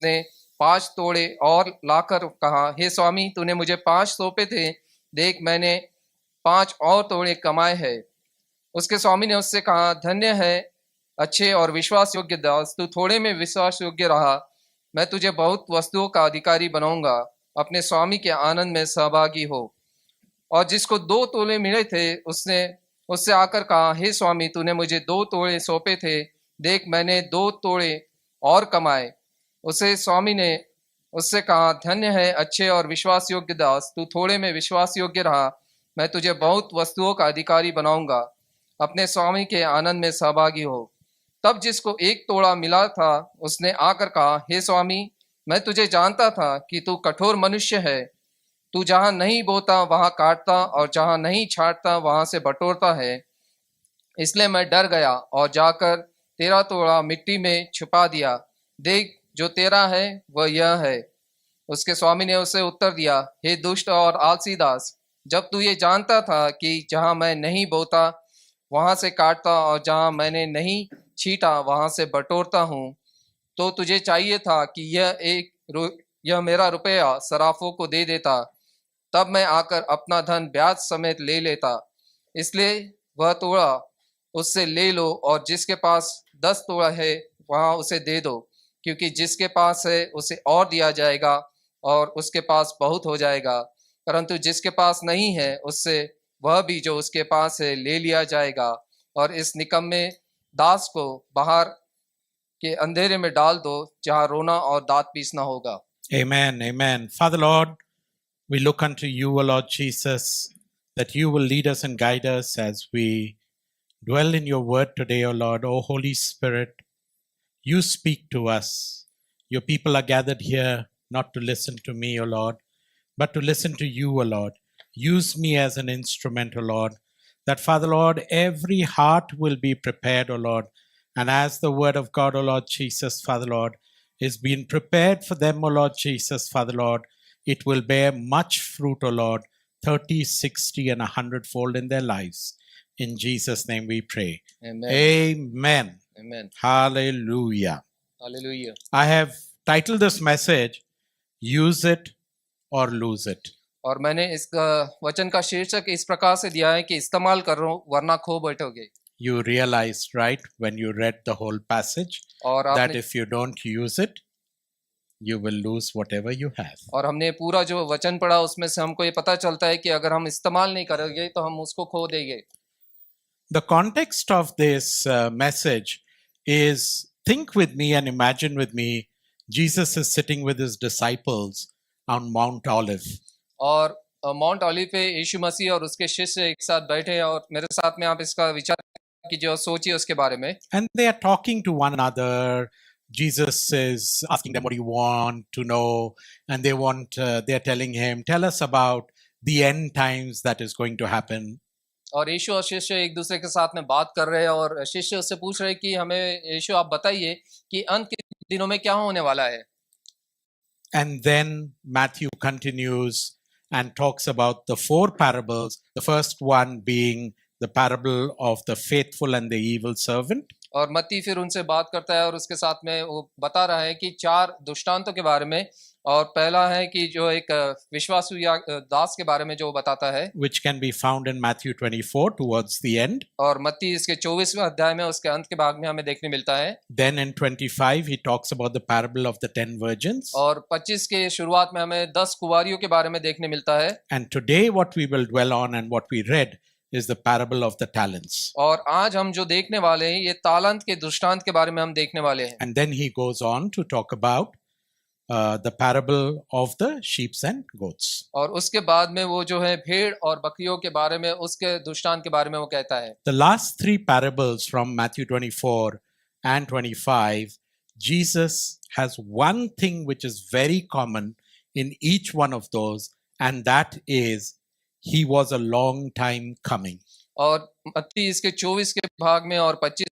उसने 5 तोड़े और लाकर कहा, हे स्वामी, तूने मुझे 5 सौंपे थे, देख मैंने 5 और तोड़े कमाए हैं। उसके स्वामी ने उससे कहा, धन्य है अच्छे और विश्वास योग्य दास, तू थोड़े में विश्वास योग्य रहा, मैं तुझे बहुत वस्तुओं का अधिकारी बनाऊंगा, अपने स्वामी के आनंद में सहभागी हो। और जिसको 2 तोले मिले थे, उसने उससे आकर कहा, हे स्वामी, तूने मुझे 2 तोड़े सौंपे थे, देख मैंने 2 तोड़े और कमाए। उसे स्वामी ने उससे कहा, धन्य है अच्छे और विश्वास योग्य दास, तू थोड़े में विश्वास योग्य रहा, मैं तुझे बहुत वस्तुओं का अधिकारी बनाऊंगा, अपने स्वामी के आनंद में सहभागी हो। तब जिसको 1 तोड़ा मिला था, उसने आकर कहा, हे स्वामी, मैं तुझे जानता था कि तू कठोर मनुष्य है, तू जहाँ नहीं बोता वहां काटता और जहाँ नहीं छांटता वहां से बटोरता है। इसलिए मैं डर गया और जाकर तेरा तोड़ा मिट्टी में छुपा दिया। देख, जो तेरा है वह यह है। उसके स्वामी ने उसे उत्तर दिया, हे दुष्ट और आलसी दास, जब तू ये जानता था कि जहाँ मैं नहीं बोता वहां से काटता और जहाँ मैंने नहीं छीटा वहां से बटोरता हूँ, तो तुझे चाहिए था कि यह मेरा रुपया सराफों को दे देता, तब मैं आकर अपना धन ब्याज समेत ले लेता। इसलिए वह तोड़ा उससे ले लो, और जिसके पास 10 तोड़ा है वहां उसे दे दो, क्योंकि जिसके पास है उसे और दिया जाएगा और उसके पास बहुत हो जाएगा, परंतु जिसके पास नहीं है उससे वह भी जो उसके पास है ले लिया जाएगा। और इस निकम्मे दास को बाहर के अंधेरे में डाल दो, जहाँ रोना और दांत पीसना होगा। Amen, amen. Father Lord, we look unto you, O Lord Jesus, that you will lead us and guide us as we dwell in your word today, O Lord. O Holy Spirit, you speak to us. Your people are gathered here not to listen to me, O Lord, but to listen to you, O Lord. Use me as an instrument, O Lord, that, Father Lord, every heart will be prepared, O Lord. And as the word of God, O Lord Jesus, Father Lord, is being prepared for them, O Lord Jesus, Father Lord, it will bear much fruit, O Lord, 30, 60, and 100-fold in their lives. In Jesus' name we pray. Amen. Amen. Amen. Hallelujah. Hallelujah. I have titled this message, Use It or Lose It. और मैंने इस वचन का शीर्षक इस प्रकार से दिया है कि इस्तेमाल करो वरना खो बैठोगे। You realized, right, when you read the whole passage, और that आपने if you don't use it, you will lose whatever you have. और हमने पूरा जो वचन पढ़ा उसमें से हमको ये पता चलता है कि अगर हम इस्तेमाल नहीं करेंगे तो हम उसको खो देंगे। The context of this message is, think with me and imagine with me, Jesus is sitting with his disciples on Mount Olive. और माउंट ऑलिव पे यीशु मसीह और उसके शिष्य एक साथ बैठे हैं, और मेरे साथ में आप इसका विचार कीजिए और सोचिए उसके बारे में। And they are talking to one another. Jesus is asking them, what do you want to know? And they're telling him, tell us about the end times that is going to happen. और यीशु और शिष्य एक दूसरे के साथ में बात कर रहे हैं, और शिष्य उससे पूछ रहे हैं कि हमें यीशु आप बताइए कि अंत के दिनों में क्या होने वाला है। And then Matthew continues and talks about the 4 parables, the first one being the parable of the faithful and the evil servant. और मत्ती फिर उनसे बात करता है और उसके साथ में वो बता रहा है कि 4 दृष्टांतों के बारे में, और पहला है कि जो एक विश्वासु या दास के बारे में जो बताता है, which can be found in Matthew 24 towards the end. और मत्ती इसके 24वें अध्याय में उसके अंत के भाग में हमें देखने मिलता है। Then in 25 he talks about the parable of the 10 virgins. और 25 के शुरुआत में हमें 10 कुंवारियों के बारे में देखने मिलता है। And today what we will dwell on and what we read is the parable of the talents. और आज हम जो देखने वाले हैं ये तालंत के दृष्टांत के बारे में हम देखने वाले हैं। And then he goes on to talk about the parable of the sheep and goats. और उसके बाद में वो जो है भेड़ और बकरियों के बारे में, उसके दृष्टांत के बारे में वो कहता है। The last 3 parables from Matthew 24 and 25, Jesus has one thing which is very common in each one of those, and that is he was a long time coming. और मत्ती इसके 24 के भाग में और 25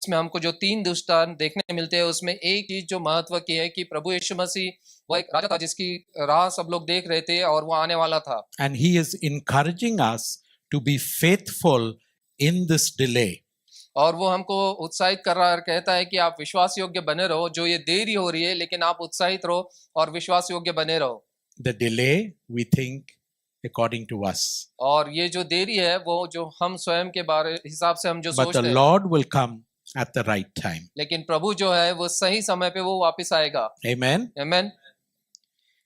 में हमको जो 3 दृष्टांत देखने मिलते हैं, उसमें एक चीज जो महत्व की है कि प्रभु यीशु मसीह वो एक राजा था जिसकी राह सब लोग देख रहे थे और वो आने वाला था। And he is encouraging us to be faithful in this delay. और वो हमको उत्साहित कर रहा है और कहता है कि आप विश्वास योग्य बने रहो, जो ये देरी हो रही है लेकिन आप उत्साहित रहो और विश्वास योग्य बने रहो। The delay, we think according to us. और ये जो देरी है वो जो हम स्वयं के बारे हिसाब से हम जो But the सोचते हैं, Lord will come at the right time. लेकिन प्रभु जो है वो सही समय पे वो वापस आएगा। Amen. आमीन।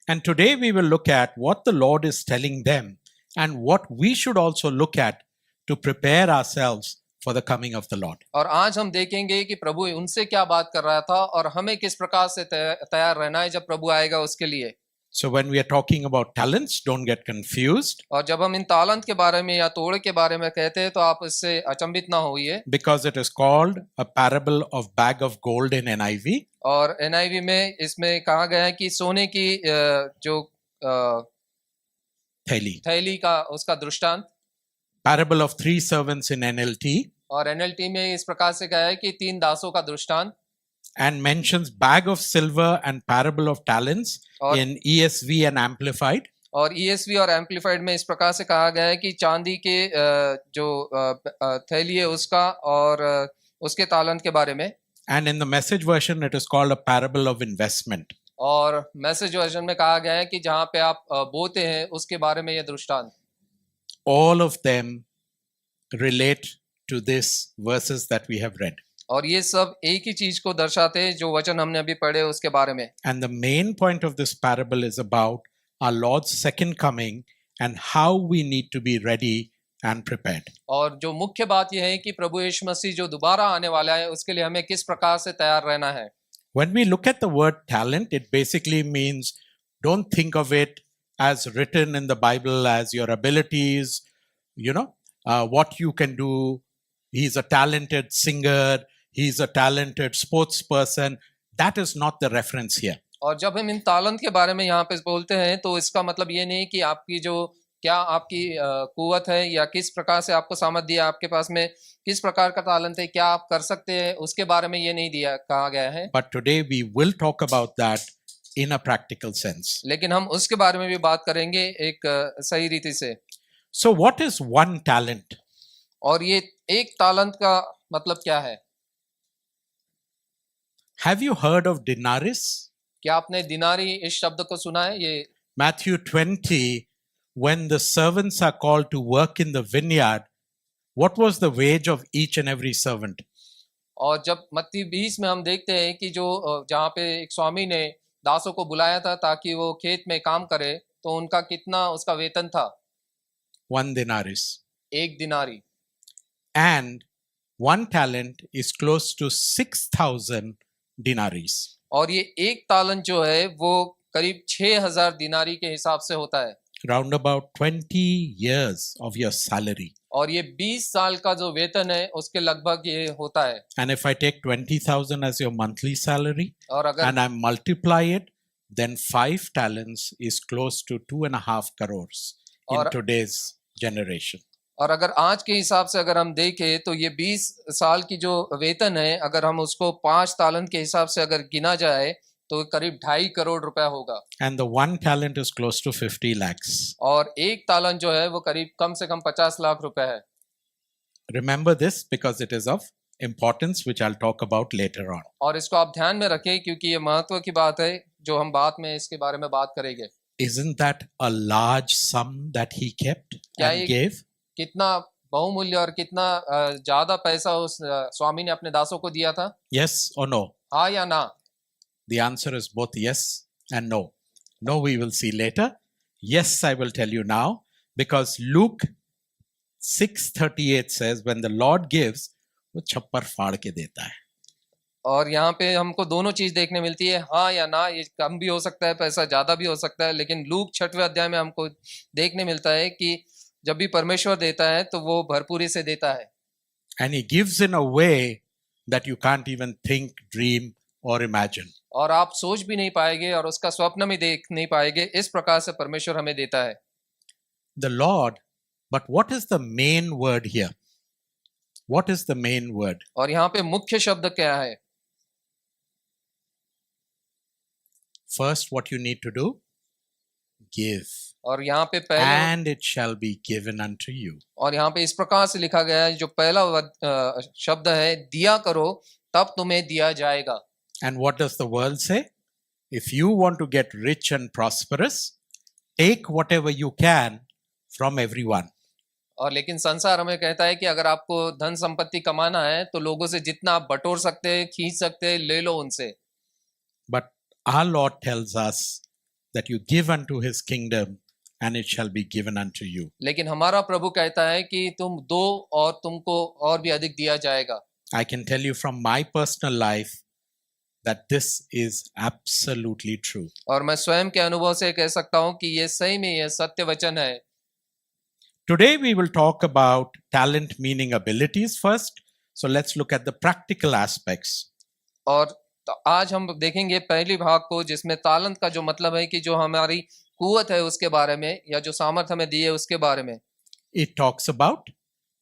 And today we will look at what the Lord is telling them and what we should also look at to prepare ourselves for the coming of the Lord. और आज हम देखेंगे कि प्रभु उनसे क्या बात कर रहा था और हमें किस प्रकार से तैयार रहना है जब प्रभु आएगा उसके लिए। So when we are talking about talents, don't get confused, और जब हम इन तालंत के बारे में या तोड़े के बारे में कहते हैं तो आप इससे अचंभित ना होइए, because it is called a parable of bag of gold in NIV. और NIV में इसमें कहा गया है कि सोने की जो Theli. थैली का उसका दृष्टांत, Parable of three servants in NLT, और NLT में इस प्रकार से कहा है कि 3 दासों का दृष्टांत, and mentions bag of silver and parable of talents और in ESV and Amplified. और ESV और एम्पलीफाइड में इस प्रकार से कहा गया है कि चांदी के जो थैली है उसका और उसके तालंत के बारे में। And in the message version, it is called a parable of investment. और मैसेज वर्जन में कहा गया है कि जहाँ पे आप बोते हैं उसके बारे में यह दृष्टांत। All of them relate to this verses that we have read. और ये सब एक ही चीज को दर्शाते हैं जो वचन हमने अभी पढ़े उसके बारे में। And the main point of this parable is about our Lord's second coming and how we need to be ready and prepared. और जो मुख्य बात यह है कि प्रभु यीशु मसीह जो दोबारा आने वाला है उसके लिए हमें किस प्रकार से तैयार रहना है। When we look at the word talent, it basically means don't think of it as written in the Bible as your abilities, what you can do. He's a talented singer, he's a talented sports person. That is not the reference here. और जब हम इन तालंत के बारे में यहाँ पे बोलते हैं तो इसका मतलब ये नहीं कि आपकी जो क्या आपकी कुवत है या किस प्रकार से आपको सामर्थ्य दिया, आपके पास में किस प्रकार का तालंत है, क्या आप कर सकते हैं, उसके बारे में ये नहीं दिया कहा गया है। But today we will talk about that in a practical sense. लेकिन हम उसके बारे में भी बात करेंगे एक सही रीति से। So what is one talent? और ये एक तालंत का मतलब क्या है? Have you heard of denarii? क्या आपने दिनारी इस शब्द को सुना है? ये Matthew 20, when the servants are called to work in the vineyard, what was the wage of each and every servant? और जब मत्ती 20 में हम देखते हैं कि जो जहाँ पे एक स्वामी ने दासों को बुलाया था ताकि वो खेत में काम करे, तो उनका कितना उसका वेतन था? 1 denarii. एक दिनारी। And 1 talent is close to 6,000 denarii. और ये एक तालन जो है वो करीब 6,000 दिनारी के हिसाब से होता है। Round about 20 years of your salary. और ये 20 साल का जो वेतन है उसके लगभग ये होता है। And if I take 20,000 as your monthly salary और अगर and I multiply it, then 5 talents is close to 2.5 crores in और today's generation. और अगर आज के हिसाब से अगर हम देखें तो ये 20 साल की जो वेतन है अगर हम उसको 5 तालन के हिसाब से अगर गिना जाए तो करीब 2.5 करोड़ रुपया होगा। And the 1 talent is close to 50 lakhs. और एक तालन जो है वो करीब कम से कम 50 लाख रुपए है। Remember this because it is of importance, which I'll talk about later on. और इसको आप ध्यान में रखें क्योंकि ये महत्व की बात है जो हम बाद में इसके बारे में बात करेंगे। Isn't that a large sum that he kept क्या and ये gave? कितना बहुमूल्य और कितना ज्यादा पैसा उस स्वामी ने अपने दासों को दिया था? Yes or no? हाँ या ना? The answer is both yes and no. No, we will see later. Yes, I will tell you now because Luke 6:38 says, when the Lord gives, वो छप्पर फाड़ के देता है। और यहाँ पे हमको दोनों चीज देखने मिलती है, हाँ या ना। ये कम भी हो सकता है, पैसा ज्यादा भी हो सकता है, लेकिन लूक 6वें अध्याय में हमको देखने मिलता है कि जब भी परमेश्वर देता है तो वो भरपूरी से देता है। And he gives in a way that you can't even think, dream or imagine. और आप सोच भी नहीं पाएंगे और उसका स्वप्न भी देख नहीं पाएंगे, इस प्रकार से परमेश्वर हमें देता है। The Lord, but what is the main word here? What is the main word? और यहाँ पे मुख्य शब्द क्या है? First, what you need to do? give, और यहाँ पे पहले and it shall be given unto you. और यहाँ पे इस प्रकार से लिखा गया है, जो पहला शब्द है, दिया करो तब तुम्हें दिया जाएगा। And what does the world say? If you want to get rich and prosperous, take whatever you can from everyone. और लेकिन संसार हमें कहता है कि अगर आपको धन संपत्ति कमाना है तो लोगों से जितना आप बटोर सकते हैं, खींच सकते हैं, ले लो उनसे। But our Lord tells us that you give unto his kingdom and it shall be given unto you. लेकिन हमारा प्रभु कहता है कि तुम दो और तुमको और भी अधिक दिया जाएगा। I can tell you from my personal life that this is absolutely true. और मैं स्वयं के अनुभव से कह सकता हूँ कि ये सही में ये सत्य वचन है। Today we will talk about talent meaning abilities first. So let's look at the practical aspects. और तो आज हम देखेंगे पहली भाग को, जिसमें तालंत का जो मतलब है कि जो हमारी कुवत है उसके बारे में, या जो सामर्थ हमें दी है उसके बारे में। It talks about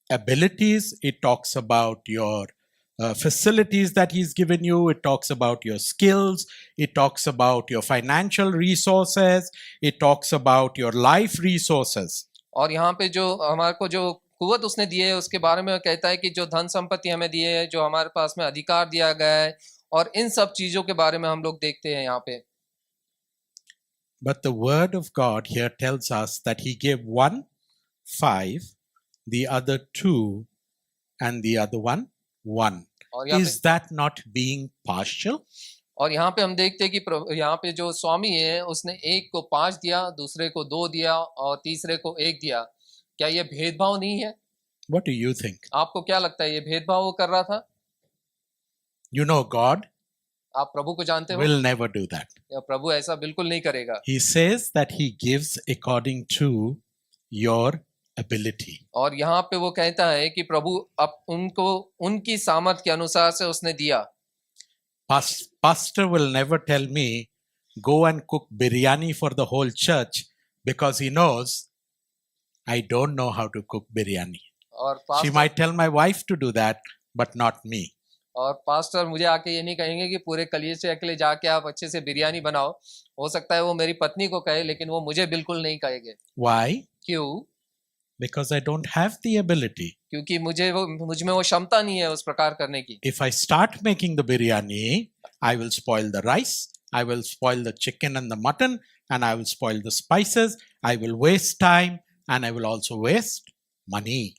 abilities, it talks about your facilities that he's given you, it talks about your skills, it talks about your financial resources, it talks about your life resources. और यहाँ पे जो हमारे को जो कुवत उसने दी है उसके बारे में कहता है कि जो धन संपत्ति हमें दी है, जो हमारे पास में अधिकार दिया गया है, और इन सब चीजों के बारे में हम लोग देखते हैं यहाँ पे। But the word of God here tells us that he gave one 5, the other 2, and the other one 1. और यहाँ Is that not being partial? और यहाँ पे हम देखते हैं कि यहाँ पे जो स्वामी है उसने एक को 5 दिया, दूसरे को 2 दिया और तीसरे को 1 दिया। क्या ये भेदभाव नहीं है? What do you think? आपको क्या लगता है, ये भेदभाव वो कर रहा था? You know, God आप प्रभु को जानते हो, will never do that. या प्रभु ऐसा बिल्कुल नहीं करेगा। He says that he gives according to your ability. और यहाँ पे वो कहता है कि प्रभु अब उनको उनकी सामर्थ के अनुसार से उसने दिया। Pastor will never tell me, go and cook biryani for the whole church, because he knows I don't know how to cook biryani. और She pastor might tell my wife to do that, but not me. और pastor मुझे आके ये नहीं कहेंगे कि पूरे कलीसिया के लिए जाके आप अच्छे से बिरयानी बनाओ। हो सकता है वो मेरी पत्नी को कहे, लेकिन वो मुझे बिल्कुल नहीं कहेंगे। Why? क्यों? Because I don't have the ability. क्योंकि मुझ में वो क्षमता नहीं है उस प्रकार करने की। If I start making the biryani, I will spoil the rice, I will spoil the chicken and the mutton, and I will spoil the spices, I will waste time, and I will also waste money.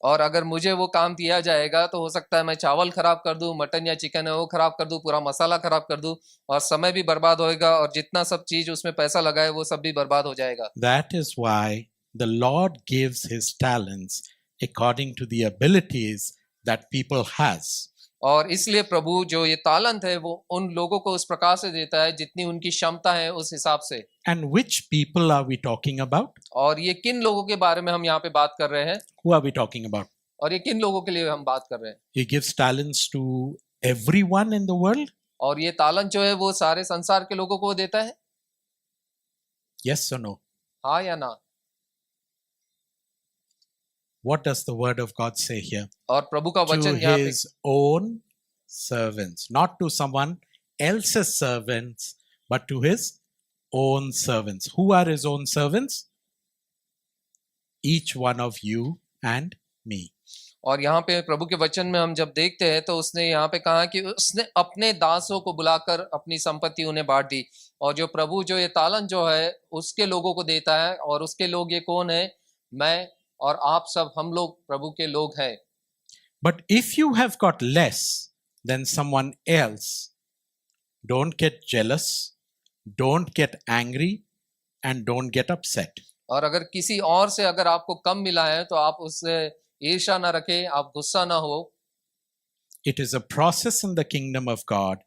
और अगर मुझे वो काम दिया जाएगा तो हो सकता है मैं चावल खराब कर दूं, मटन या चिकन है वो खराब कर दूं, पूरा मसाला खराब कर दूं, और समय भी बर्बाद होएगा, और जितना सब चीज उसमें पैसा लगा है वो सब भी बर्बाद हो जाएगा। That is why the Lord gives his talents according to the abilities that people has. और इसलिए प्रभु जो ये तालंत है वो उन लोगों को उस प्रकार से देता है जितनी उनकी क्षमता है उस हिसाब से। And which people are we talking about? और ये किन लोगों के बारे में हम यहाँ पे बात कर रहे हैं? Who are we talking about? और ये किन लोगों के लिए हम बात कर रहे हैं? He gives talents to everyone in the world? और ये तालंत जो है वो सारे संसार के लोगों को देता है? Yes or no? हाँ या ना? What does the word of God say here? और प्रभु का To वचन यहाँ पे his own servants, not to someone else's servants, but to his own servants. Who are his own servants? Each one of you and me. और यहाँ पे प्रभु के वचन में हम जब देखते हैं तो उसने यहाँ पे कहा कि उसने अपने दासों को बुलाकर अपनी संपत्ति उन्हें बांट दी। और जो प्रभु जो ये तालन जो है उसके लोगों को देता है, और उसके लोग ये कौन है? मैं और आप सब, हम लोग प्रभु के लोग हैं। But if you have got less than someone else, don't get jealous, don't get angry, and don't get upset. और अगर किसी और से अगर आपको कम मिला है तो आप उससे ईर्ष्या ना रखें, आप गुस्सा ना हो। It is a process in the kingdom of God,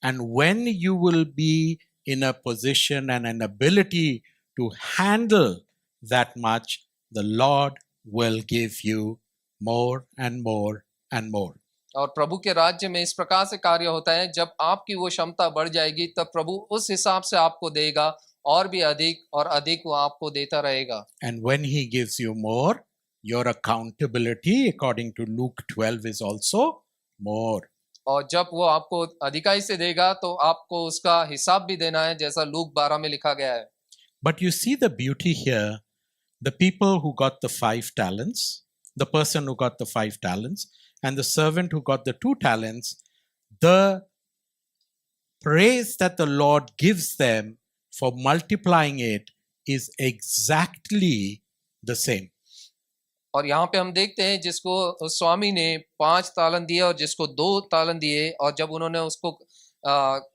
and when you will be in a position and an ability to handle that much, the Lord will give you more and more and more. और प्रभु के राज्य में इस प्रकार से कार्य होता है, जब आपकी वो क्षमता बढ़ जाएगी तब प्रभु उस हिसाब से आपको देगा, और भी अधिक और अधिक वो आपको देता रहेगा। And when he gives you more, your accountability according to Luke 12 is also more. और जब वो आपको अधिकाई से देगा तो आपको उसका हिसाब भी देना है, जैसा लूक 12 में लिखा गया है। But you see the beauty here. The people who got the 5 talents, the person who got the 5 talents, and the servant who got the 2 talents, the praise that the Lord gives them for multiplying it is exactly the same. और यहाँ पे हम देखते हैं जिसको उस स्वामी ने 5 तालन दिए और जिसको 2 तालन दिए, और जब उन्होंने उसको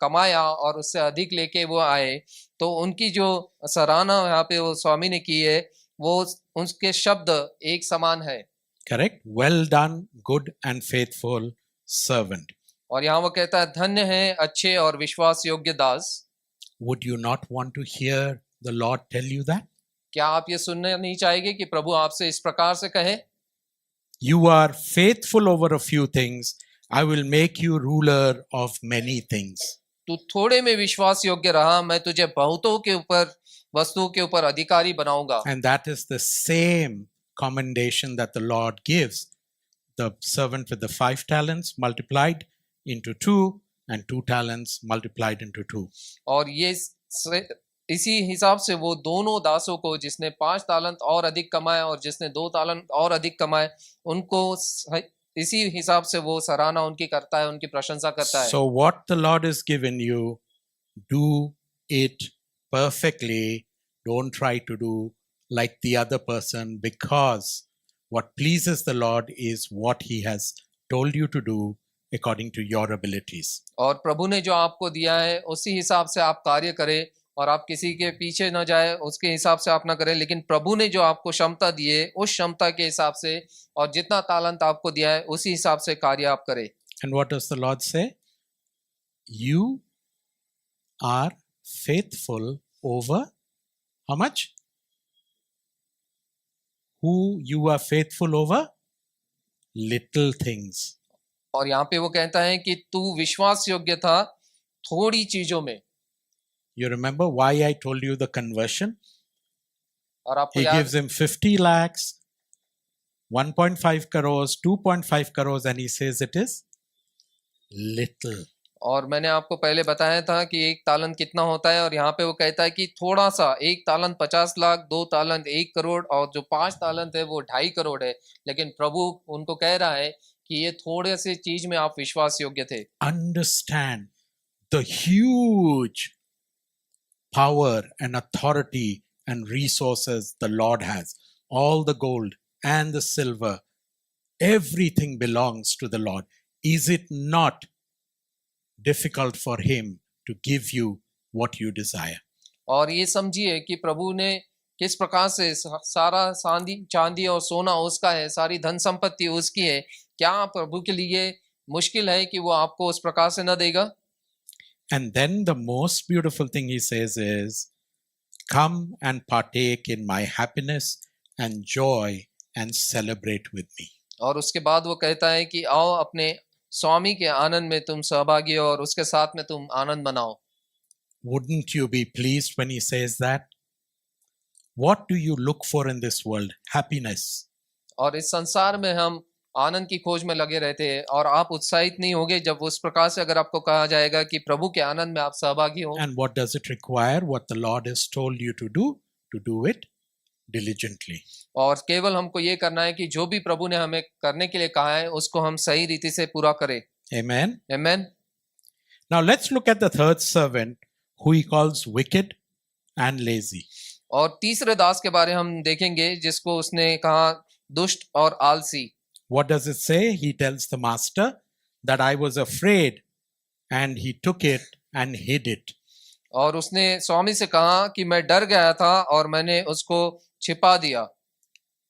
कमाया और उससे अधिक लेके वो आए, तो उनकी जो सराहना यहाँ पे वो स्वामी ने की है, वो उनके शब्द एक समान है। Correct? Well done, good and faithful servant. और यहाँ वो कहता है, धन्य है अच्छे और विश्वास योग्य दास। Would you not want to hear the Lord tell you that? क्या आप ये सुनना नहीं चाहेंगे कि प्रभु आपसे इस प्रकार से कहे, You are faithful over a few things. I will make you ruler of many things. तू थोड़े में विश्वास योग्य रहा, मैं तुझे बहुतों के ऊपर, वस्तुओं के ऊपर अधिकारी बनाऊंगा। And that is the same commendation that the Lord gives. The servant with the 5 talents multiplied into 2, and 2 talents multiplied into 2. और ये इसी हिसाब से वो दोनों दासों को, जिसने 5 तालंत और अधिक कमाए और जिसने 2 तालंत और अधिक कमाए, उनको इसी हिसाब से वो सराहना उनकी करता है, उनकी प्रशंसा करता है। So what the Lord has given you, do it perfectly. Don't try to do like the other person, because what pleases the Lord is what He has told you to do according to your abilities. और प्रभु ने जो आपको दिया है उसी हिसाब से आप कार्य करें, और आप किसी के पीछे न जाए, उसके हिसाब से आप ना करें, लेकिन प्रभु ने जो आपको क्षमता दी है उस क्षमता के हिसाब से, और जितना तालंत आपको दिया है उसी हिसाब से कार्य आप करें। And what does the Lord say? You are faithful over how much? Who you are faithful over? Little things. और यहाँ पे वो कहता है कि तू विश्वास योग्य था थोड़ी चीजों में। You remember why I told you the conversion? और आपको He याद, gives him 50 lakhs, 1.5 crores, 2.5 crores, and he says it is little. और मैंने आपको पहले बताया था कि 1 तालंत कितना होता है, और यहाँ पे वो कहता है कि थोड़ा सा, 1 तालंत 50 लाख, 2 तालंत 1 करोड़, और जो 5 तालंत है वो 2.5 करोड़ है। लेकिन प्रभु उनको कह रहा है कि ये थोड़े से चीज में आप विश्वास योग्य थे। Understand the huge power and authority and resources the Lord has. All the gold and the silver, everything belongs to the Lord. Is it not difficult for Him to give you what you desire? और ये समझिए कि प्रभु ने किस प्रकार से सारा चांदी और सोना उसका है, सारी धन संपत्ति उसकी है। क्या प्रभु के लिए मुश्किल है कि वो आपको उस प्रकार से न देगा? And then the most beautiful thing He says is, come and partake in my happiness and joy and celebrate with me. और उसके बाद वो कहता है कि आओ अपने स्वामी के आनंद में तुम सहभागी हो और उसके साथ में तुम आनंद मनाओ। Wouldn't you be pleased when He says that? What do you look for in this world? Happiness. और इस संसार में हम आनंद की खोज में लगे रहते हैं, और आप उत्साहित नहीं होगे जब उस प्रकार से अगर आपको कहा जाएगा कि प्रभु के आनंद में आप सहभागी हो। And what does it require? What the Lord has told you to do it diligently. और केवल हमको ये करना है कि जो भी प्रभु ने हमें करने के लिए कहा है उसको हम सही रीति से पूरा करें। Amen. आमीन। Now let's look at the third servant who He calls wicked and lazy. और तीसरे दास के बारे हम देखेंगे जिसको उसने कहा दुष्ट और आलसी। What does it say? He tells the master that I was afraid and he took it and hid it. और उसने स्वामी से कहा कि मैं डर गया था और मैंने उसको छिपा दिया।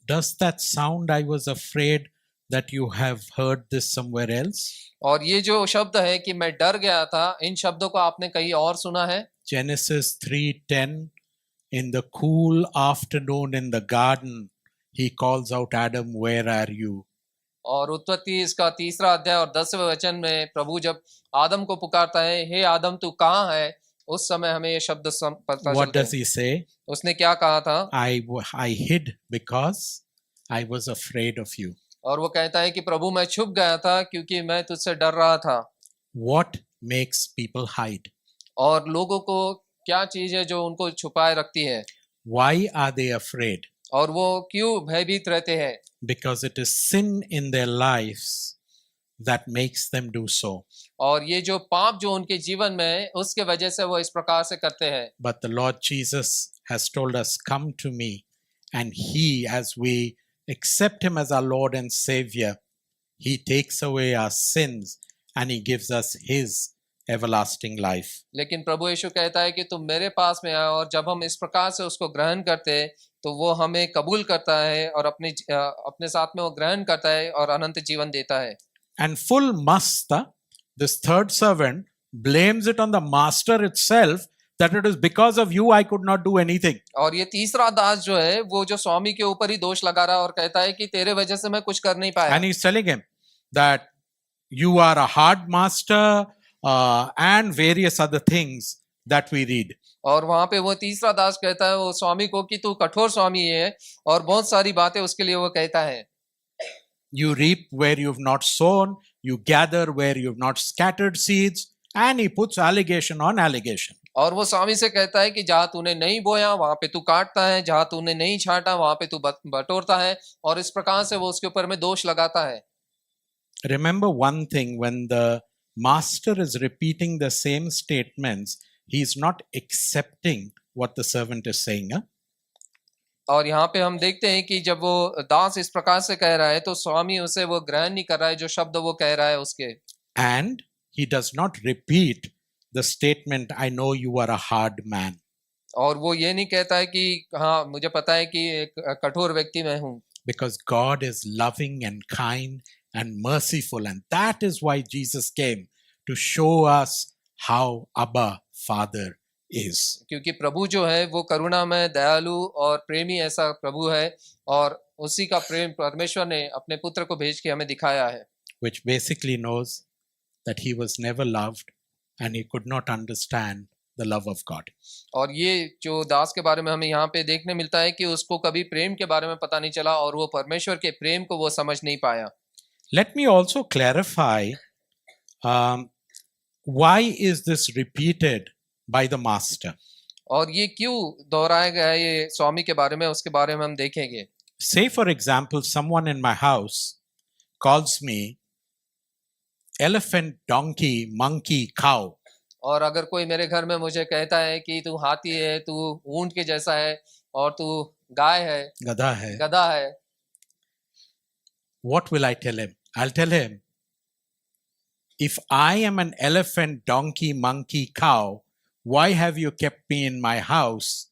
Does that sound, I was afraid, that you have heard this somewhere else? और ये जो शब्द है कि मैं डर गया था, इन शब्दों को आपने कहीं और सुना है? Genesis 3:10, in the cool afternoon in the garden, he calls out, Adam, where are you? और उत्पत्ति इसका 3रा अध्याय और 10वें वचन में प्रभु जब आदम को पुकारता है, हे आदम तू कहाँ है, उस समय हमें ये शब्द पता What चलता does है। he say? उसने क्या कहा था? I hid because I was afraid of you. और वो कहता है कि प्रभु मैं छुप गया था क्योंकि मैं तुझसे डर रहा था। What makes people hide? और लोगों को क्या चीज है जो उनको छुपाए रखती है Why are they afraid? और वो क्यों भयभीत रहते हैं? Because it is sin in their lives that makes them do so. और ये जो पाप जो उनके जीवन में है उसके वजह से वो इस प्रकार से करते हैं। But the Lord Jesus has told us, "Come to me," and He, as we accept Him as our Lord and Savior, He takes away our sins and He gives us His everlasting life. लेकिन प्रभु यीशु कहता है कि तुम मेरे पास में आओ, और जब हम इस प्रकार से उसको ग्रहण करते हैं तो वो हमें कबूल करता है और अपने साथ में वो ग्रहण करता है और अनंत जीवन देता है। And full master, this third servant, blames it on the master itself that it is because of you I could not do anything. और ये तीसरा दास जो है वो जो स्वामी के ऊपर ही दोष लगा रहा है और कहता है कि तेरे वजह से मैं कुछ कर नहीं पाया। And he's telling him that you are a hard master and various other things that we read. और वहां पे वो तीसरा दास कहता है वो स्वामी को कि तू कठोर स्वामी है, और बहुत सारी बातें उसके लिए वो कहता है। You reap where you've not sown, you gather where you've not scattered seeds, and he puts allegation on allegation. और वो स्वामी से कहता है कि जहां तूने नहीं बोया वहां पे तू काटता है, जहां तूने नहीं छांटा वहां पे तू बटोरता है, और इस प्रकार से वो उसके ऊपर में दोष लगाता है। Remember one thing, when the master is repeating the same statements, he is not accepting what the servant is saying. और यहाँ पे हम देखते हैं कि जब वो दास इस प्रकार से कह रहा है तो स्वामी उसे वो ग्रहण नहीं कर रहा है जो शब्द वो कह रहा है उसके। And he does not repeat the statement, "I know you are a hard man." और वो ये नहीं कहता है कि हाँ मुझे पता है कि एक कठोर व्यक्ति मैं हूँ। Because God is loving and kind and merciful, and that is why Jesus came, to show us how Abba Father is. क्योंकि प्रभु जो है वो करुणामय, दयालु और प्रेमी ऐसा प्रभु है, और उसी का प्रेम परमेश्वर ने अपने पुत्र को भेज के हमें दिखाया है। Which basically knows that he was never loved and he could not understand the love of God. और ये जो दास के बारे में हमें यहाँ पे देखने मिलता है कि उसको कभी प्रेम के बारे में पता नहीं चला और वो परमेश्वर के प्रेम को वो समझ नहीं पाया। Let me also clarify, why is this repeated by the master? और ये क्यों दोहराया गया है ये स्वामी के बारे में, उसके बारे में हम देखेंगे। Say for example, someone in my house calls me elephant, donkey, monkey, cow. और अगर कोई मेरे घर में मुझे कहता है कि तू हाथी है, तू ऊंट के जैसा है, और तू गाय है, गधा है. गधा है, What will I tell him? I'll tell him, if I am an elephant, donkey, monkey, cow, why have you kept me in my house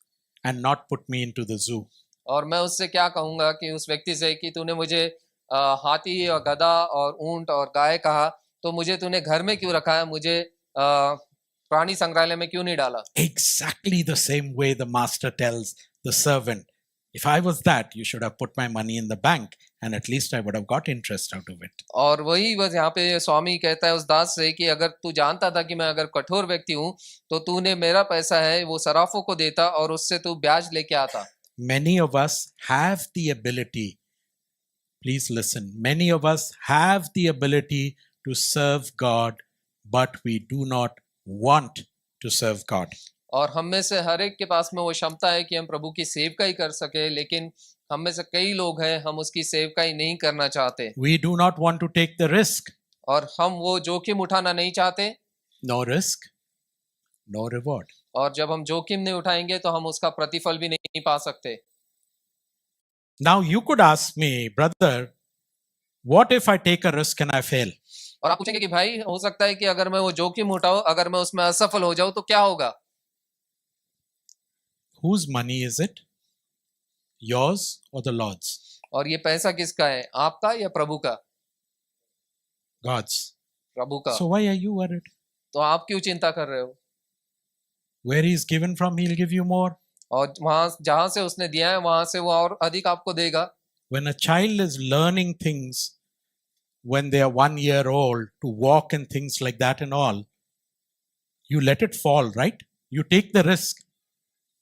and not put me into the zoo? और मैं उससे क्या कहूंगा कि उस व्यक्ति से कि तूने मुझे हाथी और गधा और ऊंट और गाय कहा, तो मुझे तूने घर में क्यों रखा है, मुझे प्राणी संग्रहालय में क्यों नहीं डाला। Exactly the same way the master tells the servant, if I was that, you should have put my money in the bank and at least I would have got interest out of it. और वही बस यहाँ पे स्वामी कहता है उस दास से कि अगर तू जानता था कि मैं अगर कठोर व्यक्ति हूँ तो तूने मेरा पैसा है वो सराफों को देता और उससे तू ब्याज लेके आता। Many of us have the ability, please listen, many of us have the ability to serve God, but we do not want to serve God. और हम में से हर एक के पास में वो क्षमता है कि हम प्रभु की सेवकाई कर सके, लेकिन हम में से कई लोग हैं हम उसकी सेवकाई नहीं करना चाहते। We do not want to take the risk. और हम वो जोखिम उठाना नहीं चाहते। No risk, no reward. और जब हम जोखिम नहीं उठाएंगे तो हम उसका प्रतिफल भी नहीं पा सकते। Now you could ask me, brother, what if I take a risk and I fail? और आप पूछेंगे कि भाई हो सकता है कि अगर मैं वो जोखिम उठाऊं, अगर मैं उसमें असफल हो जाऊं तो क्या होगा। Whose money is it? Yours or the Lord's? और ये पैसा किसका है, आपका या प्रभु का। God's. प्रभु का। So why are you worried? तो आप क्यों चिंता कर रहे हो। Where he's given from, he'll give you more. और वहां जहां से उसने दिया है वहां से वो और अधिक आपको देगा। When a child is learning things when they are 1 year old, to walk and things like that and all, you let it fall, right? You take the risk.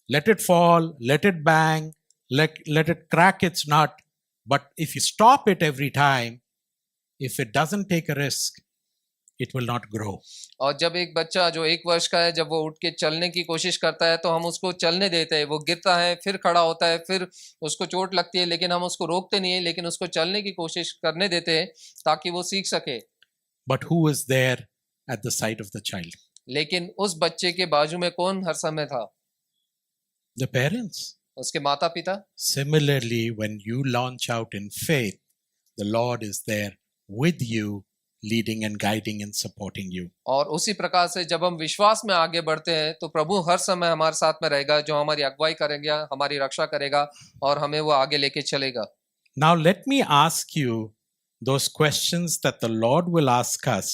Let it fall, let it bang, let it crack its nut. But if you stop it every time, if it doesn't take a risk, it will not grow. और जब एक बच्चा जो 1 वर्ष का है जब वो उठ के चलने की कोशिश करता है तो हम उसको चलने देते हैं, वो गिरता है फिर खड़ा होता है, फिर उसको चोट लगती है लेकिन हम उसको रोकते नहीं है, लेकिन उसको चलने की कोशिश करने देते हैं ताकि वो सीख सके। But who is there at the side of the child? लेकिन उस बच्चे के बाजू में कौन हर समय था? The parents. उसके माता पिता। Similarly, when you launch out in faith, the Lord is there with you, leading and guiding and supporting you. और उसी प्रकार से जब हम विश्वास में आगे बढ़ते हैं तो प्रभु हर समय हमारे साथ में रहेगा, जो हमारी अगुवाई करेगा, हमारी रक्षा करेगा और हमें वो आगे लेके चलेगा। Now, let me ask you those questions that the Lord will ask us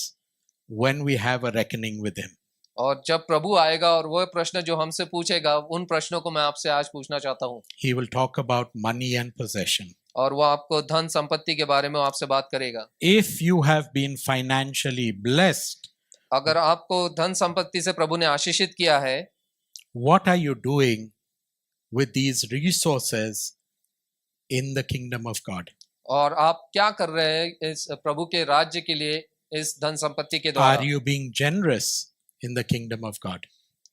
when we have a reckoning with Him. और जब प्रभु आएगा और वो प्रश्न जो हमसे पूछेगा, उन प्रश्नों को मैं आपसे आज पूछना चाहता हूँ। He will talk about money and possession. और वो आपको धन संपत्ति के बारे में आपसे बात करेगा। If you have been financially blessed, अगर आपको धन संपत्ति से प्रभु ने आशीषित किया है, what are you doing with these resources in the kingdom of God? और आप क्या कर रहे हैं इस प्रभु के राज्य के लिए इस धन संपत्ति के Are द्वारा? you being generous in the kingdom of God?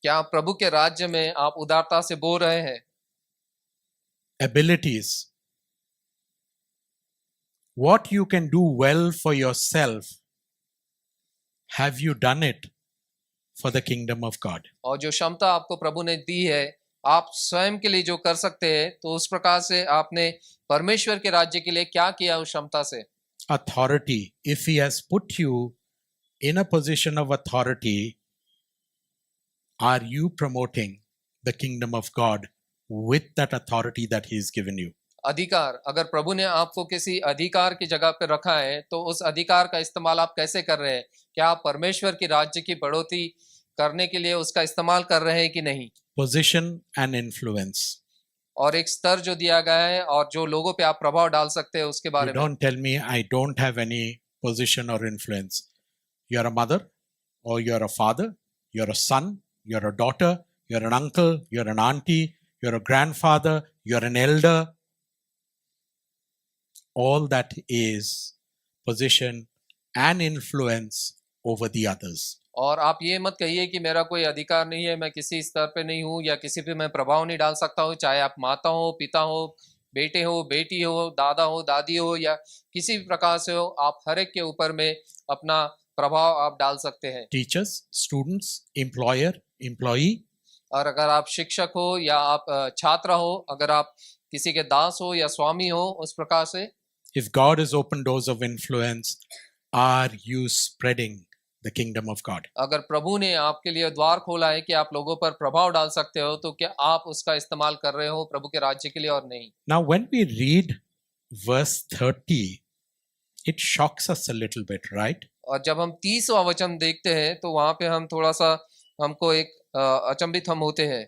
क्या प्रभु के राज्य में आप उदारता से बोल रहे हैं? Abilities. What you can do well for yourself, have you done it for the kingdom of God? और जो क्षमता आपको प्रभु ने दी है, आप स्वयं के लिए जो कर सकते हैं, तो उस प्रकार से आपने परमेश्वर के राज्य के लिए क्या किया उस क्षमता से? Authority. If He has put you in a position of authority, are you promoting the kingdom of God with that authority that He has given you? अधिकार, अगर प्रभु ने आपको किसी अधिकार की जगह पर रखा है तो उस अधिकार का इस्तेमाल आप कैसे कर रहे हैं? क्या आप परमेश्वर के राज्य की बढ़ोतरी करने के लिए उसका इस्तेमाल कर रहे हैं कि नहीं? Position and influence. और एक स्तर जो दिया गया है और जो लोगों पे आप प्रभाव डाल सकते हैं उसके You बारे में। don't tell me I don't have any position or influence. You're a mother, or you're a father, you're a son, you're a daughter, you're an uncle, you're an auntie, you're a grandfather, you're an elder. All that is position and influence over the others. और आप ये मत कहिए कि मेरा कोई अधिकार नहीं है, मैं किसी स्तर पे नहीं हूँ या किसी पे मैं प्रभाव नहीं डाल सकता हूँ, चाहे आप माता हो, पिता हो, बेटे हो, बेटी हो, दादा हो, दादी हो या किसी भी प्रकार से हो, आप हर एक के ऊपर में अपना प्रभाव आप डाल सकते हैं। Teachers, students, employer, employee. और अगर आप शिक्षक हो या आप छात्र हो, अगर आप किसी के दास हो या स्वामी हो, उस प्रकार से If God has opened doors of influence, are you spreading the kingdom of God? अगर प्रभु ने आपके लिए द्वार खोला है कि आप लोगों पर प्रभाव डाल सकते हो, तो क्या आप उसका इस्तेमाल कर रहे हो प्रभु के राज्य के लिए और नहीं? Now, when we read verse 30, it shocks us a little bit, right? और जब हम 30वां वचन देखते हैं तो वहां पे हम थोड़ा सा हमको एक अचंभित हम होते हैं।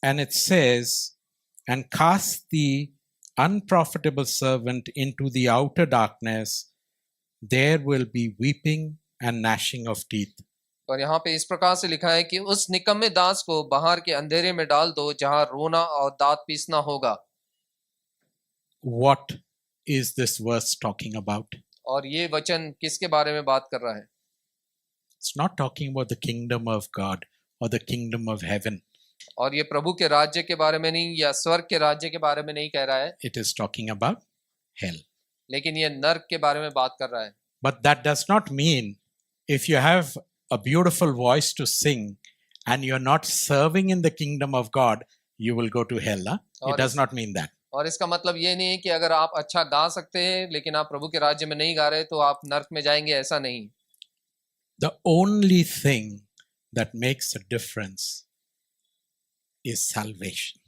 And it says, and cast the unprofitable servant into the outer darkness, there will be weeping and gnashing of teeth. और यहाँ पे इस प्रकार से लिखा है कि उस निकम्मे दास को बाहर के अंधेरे में डाल दो, जहां रोना और दांत पीसना होगा। What is this verse talking about? और ये वचन किसके बारे में बात कर रहा है? It's not talking about the kingdom of God or the kingdom of heaven. और ये प्रभु के राज्य के बारे में नहीं या स्वर्ग के राज्य के बारे में नहीं कह रहा है, It is talking about hell. लेकिन ये नर्क के बारे में बात कर रहा है। But that does not mean if you have a beautiful voice to sing and you're not serving in the kingdom of God, you will go to hell. Huh? It does not mean that. और इसका मतलब ये नहीं है कि अगर आप अच्छा गा सकते हैं लेकिन आप प्रभु के राज्य में नहीं गा रहे तो आप नर्क में जाएंगे, ऐसा नहीं। The only thing that makes a difference is salvation.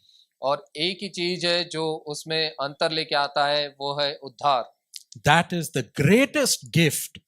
और एक ही चीज है जो उसमें अंतर लेके आता है, वो है उद्धार। That is the greatest gift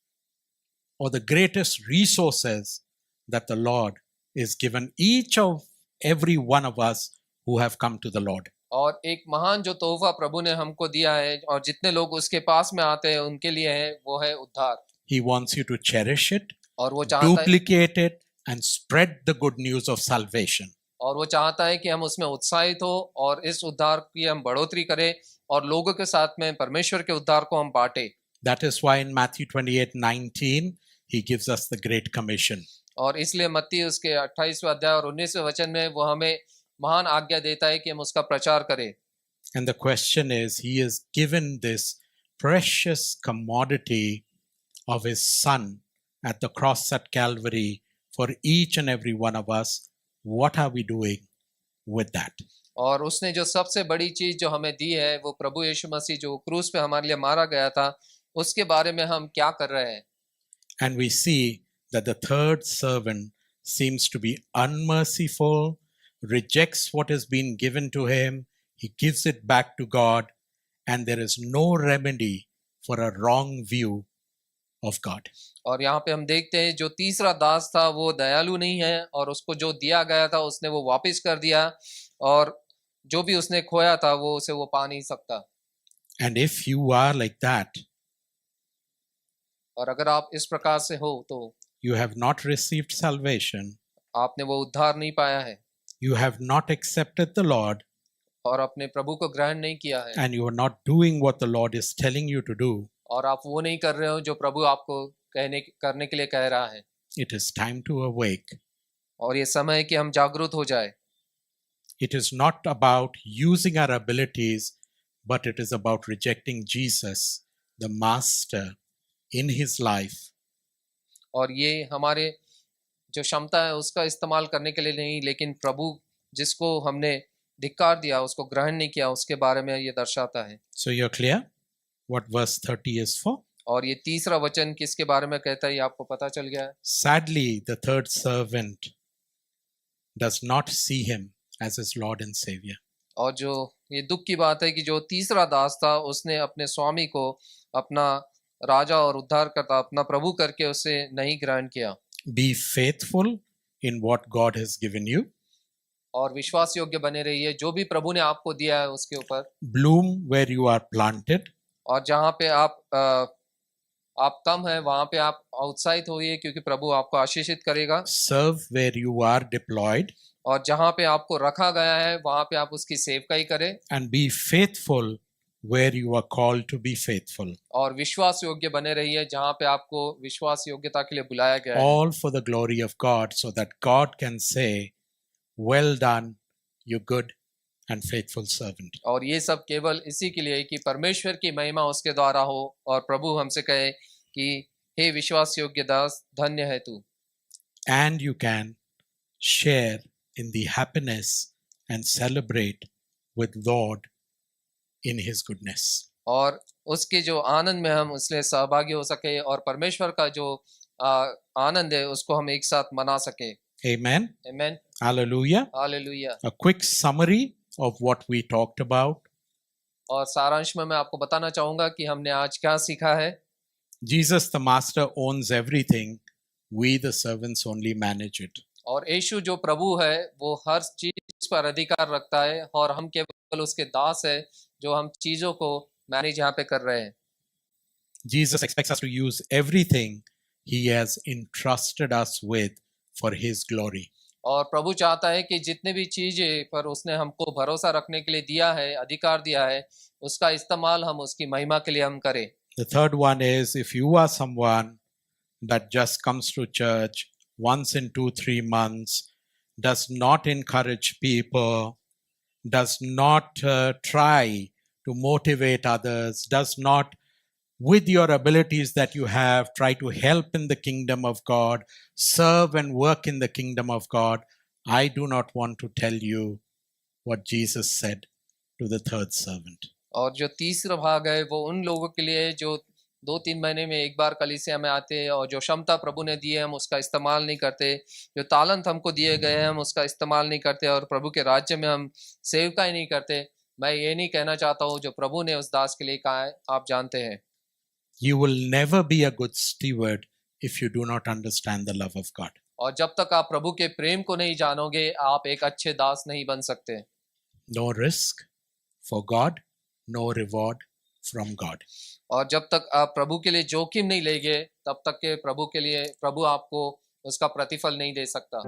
or the greatest resources that the Lord is given each of every one of us who have come to the Lord. और एक महान जो तोहफा प्रभु ने हमको दिया है और जितने लोग उसके पास में आते हैं उनके लिए है, वो है उद्धार। He wants you to cherish it, और वो चाहता है duplicate it, and spread the good news of salvation. और वो चाहता है कि हम उसमें उत्साहित हो और इस उद्धार की हम बढ़ोतरी करें और लोगों के साथ में परमेश्वर के उद्धार को हम बांटे। That is why in Matthew 28:19, he gives us the Great Commission. और इसलिए मत्ती उसके 28वें अध्याय और 19वें वचन में वो हमें महान आज्ञा देता है कि हम उसका प्रचार करें। And the question is, he has given this precious commodity of his son at the cross at Calvary for each and every one of us. What are we doing with that? और उसने जो सबसे बड़ी चीज जो हमें दी है वो प्रभु यीशु मसीह जो क्रूस पे हमारे लिए मारा गया था, उसके बारे में हम क्या कर रहे हैं। And we see that the third servant seems to be unmerciful, rejects what has been given to him, he gives it back to God, and there is no remedy for a wrong view of God. और यहाँ पे हम देखते हैं जो तीसरा दास था वो दयालु नहीं है, और उसको जो दिया गया था उसने वो वापस कर दिया, और जो भी उसने खोया था वो उसे वो पा नहीं सकता। And if you are like that, और अगर आप इस प्रकार से हो तो you have not received salvation, आपने वो उद्धार नहीं पाया है, you have not accepted the Lord, और अपने प्रभु को ग्रहण नहीं किया है, and you are not doing what the Lord is telling you to do, और आप वो नहीं कर रहे हो जो प्रभु आपको करने के लिए कह रहा है। it is time to awake. और ये समय है कि हम जागरूक हो जाए। It is not about using our abilities, but it is about rejecting Jesus, the Master, in his life. और ये हमारे जो क्षमता है उसका इस्तेमाल करने के लिए नहीं, लेकिन प्रभु जिसको हमने धिक्कार दिया, उसको ग्रहण नहीं किया, उसके बारे में ये दर्शाता है। So you're clear what verse 30 is for? और ये तीसरा वचन किसके बारे में कहता है, ये आपको पता चल गया है। Sadly, the third servant does not see him as his Lord and Savior. और जो ये दुख की बात है कि जो तीसरा दास था उसने अपने स्वामी को अपना राजा और उद्धारकर्ता, अपना प्रभु करके उसे नहीं ग्रहण किया। Be faithful in what God has given you. और विश्वास योग्य बने रहिए जो भी प्रभु ने आपको दिया है उसके ऊपर। Bloom where you are planted. और जहाँ पे आप कम है वहाँ पे आप उत्साहित होइए, क्योंकि प्रभु आपको आशीषित करेगा। Serve where you are deployed. और जहाँ पे आपको रखा गया है वहाँ पे आप उसकी सेवकाई करें। And be faithful where you are called to be faithful. और विश्वास योग्य बने रहिए जहाँ पे आपको विश्वास योग्यता के लिए बुलाया गया है। All for the glory of God, so that God can say, well done, you good and faithful servant. और ये सब केवल इसी के लिए कि परमेश्वर की महिमा उसके द्वारा हो, और प्रभु हमसे कहे कि हे विश्वास योग्य दास, धन्य है तू। And you can share in the happiness and celebrate with Lord in his goodness. और उसके जो आनंद में हम उसमें सहभागी हो सके, और परमेश्वर का जो आनंद है उसको हम एक साथ मना सके। Amen. आमीन। Hallelujah. Hallelujah. A quick summary of what we talked about. और सारांश में मैं आपको बताना चाहूंगा कि हमने आज क्या सीखा है। Jesus the Master owns everything. We the servants only manage it. और यीशु जो प्रभु है वो हर चीज पर अधिकार रखता है, और हम केवल उसके दास है जो हम चीजों को मैनेज यहाँ पे कर रहे हैं। Jesus expects us to use everything he has entrusted us with for his glory. और प्रभु चाहता है कि जितने भी चीजें पर उसने हमको भरोसा रखने के लिए दिया है, अधिकार दिया है, उसका इस्तेमाल हम उसकी महिमा के लिए हम करें। The third one is, if you are someone that just comes to church once in 2-3 months, does not encourage people, does not try to motivate others, does not, with your abilities that you have, try to help in the kingdom of God, serve and work in the kingdom of God, I do not want to tell you what Jesus said to the third servant. और जो तीसरा भाग है वो उन लोगों के लिए जो 2-3 महीने में एक बार कलीसिया में आते हैं, और जो क्षमता प्रभु ने दी है हम उसका इस्तेमाल नहीं करते, जो तालंत हमको दिए गए हैं हम उसका इस्तेमाल नहीं करते, और प्रभु के राज्य में हम सेवकाई नहीं करते। मैं ये नहीं कहना चाहता हूँ जो प्रभु ने उस दास के लिए कहा है, आप जानते हैं। You will never be a good steward if you do not understand the love of God. और जब तक आप प्रभु के प्रेम को नहीं जानोगे, आप एक अच्छे दास नहीं बन सकते। No risk for God, no reward from God. और जब तक आप प्रभु के लिए जोखिम नहीं लेंगे, तब तक के प्रभु आपको उसका प्रतिफल नहीं दे सकता।